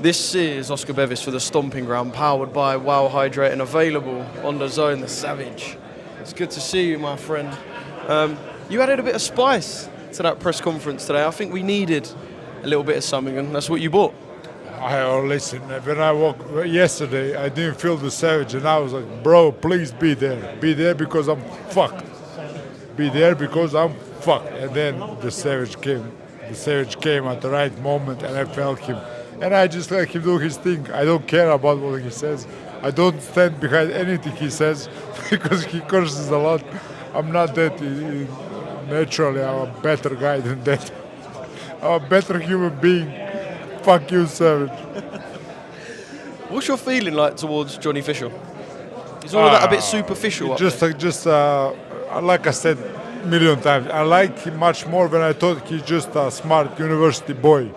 This is Oscar Bevis for the Stomping Ground, powered by Wow Hydrate and available on DAZN, the Savage. It's good to see you, my friend. You added a bit of spice to that press conference today. I think we needed a little bit of something, and that's what you bought. Listen, when I walked yesterday, I didn't feel the Savage, and I was like, bro, please be there. Be there because I'm fucked. Be there because I'm fucked. And then the Savage came. The Savage came at the right moment, and I felt him. And I just let him do his thing. I don't care about what he says. I don't stand behind anything he says because he curses a lot. I'm not that naturally. I'm a better guy than that. I'm a better human being. Fuck you, Savage. What's your feeling like towards Johnny Fisher? Is all of that a bit superficial? Just like I said a million times, I like him much more when I thought he's just a smart university boy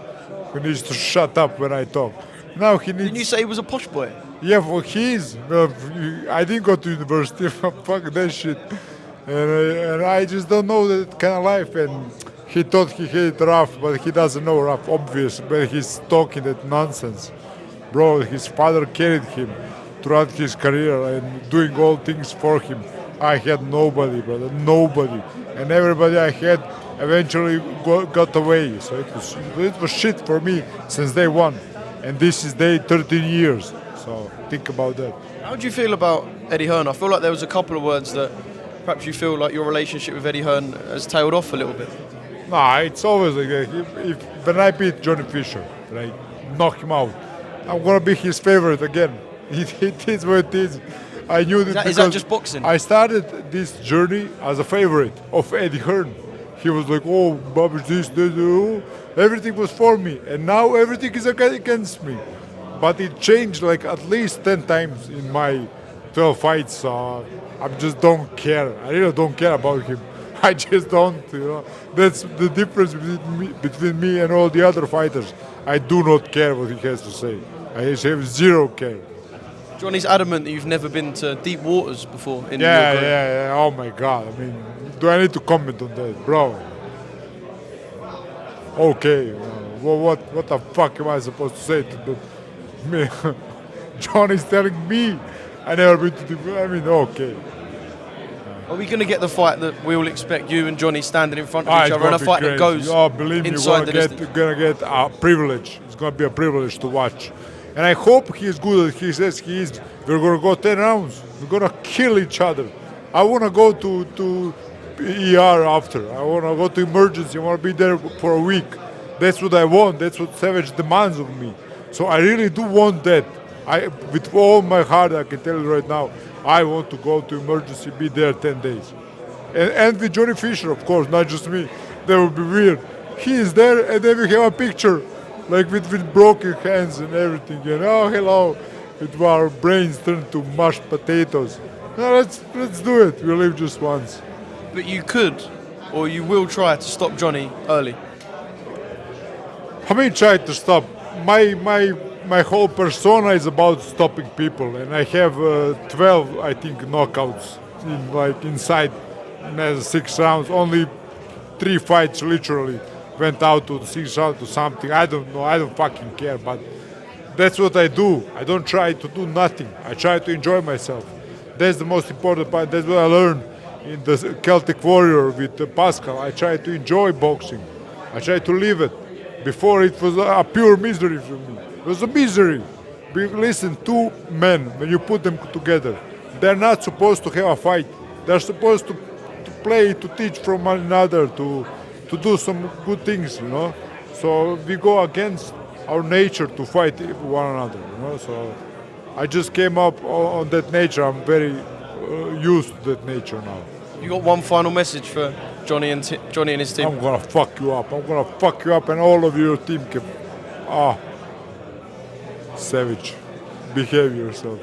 who needs to shut up when I talk. Now he needs. Didn't you say he was a posh boy? Yeah, well, he is. I didn't go to university. Fuck that shit. And I just don't know that kind of life. And he thought he hated Raf, but he doesn't know Raf, obvious. But he's talking that nonsense. Bro, his father carried him throughout his career and doing all things for him. I had nobody, brother, nobody. And everybody I had eventually got away. So it was shit for me since day one. And this is day 13 years. So think about that. How do you feel about Eddie Hearn? I feel like there was a couple of words that perhaps you feel like your relationship with Eddie Hearn has tailed off a little bit. Nah, it's always like that. When I beat Johnny Fisher, when I knock him out, I'm going to be his favorite again. It is what it is. I knew that. Is that just boxing? I started this journey as a favorite of Eddie Hearn. He was like, oh, Babic, this, oh. Everything was for me. And now everything is against me. But it changed like at least 10 times in my 12 fights. I just don't care. I really don't care about him. I just don't, That's the difference between me and all the other fighters. I do not care what he has to say. I have zero care. Johnny's adamant that you've never been to deep waters before in your career. Yeah. Oh my God. I mean, do I need to comment on that, bro? Okay. What the fuck am I supposed to say to me? Johnny's telling me I never been to deep. I mean, okay. Are we going to get the fight that we all expect, you and Johnny standing in front of each other, and a fight that goes believe me, inside the distance? You're going to get a privilege. It's going to be a privilege to watch. And I hope he's good as he says he is. We're going to go 10 rounds. We're going to kill each other. I want to go to ER after. I want to go to emergency. I want to be there for a week. That's what I want. That's what Savage demands of me. So I really do want that. With all my heart, I can tell you right now, I want to go to emergency, be there 10 days. And with Johnny Fisher, of course, not just me. That would be weird. He is there, and then we have a picture, like with broken hands and everything. Hello. With our brains turned to mashed potatoes. No, let's do it. We live just once. But you could, or you will try to stop Johnny early. I mean, try to stop. My whole persona is about stopping people, and I have 12, I think, knockouts inside 6 rounds. Only 3 fights literally went out to 6 rounds to something. I don't know. I don't fucking care. But that's what I do. I don't try to do nothing. I try to enjoy myself. That's the most important part. That's what I learned in the Celtic Warrior with Pascal. I try to enjoy boxing. I try to live it. Before it was a pure misery for me. It was a misery. Listen, 2 men, when you put them together, they're not supposed to have a fight. They're supposed to play, to teach from one another, to do some good things, So we go against our nature to fight one another, So I just came up on that nature. I'm very used to that nature now. You got one final message for Johnny and his team? I'm gonna fuck you up. I'm gonna fuck you up, and all of your team can. Savage. Behave yourself.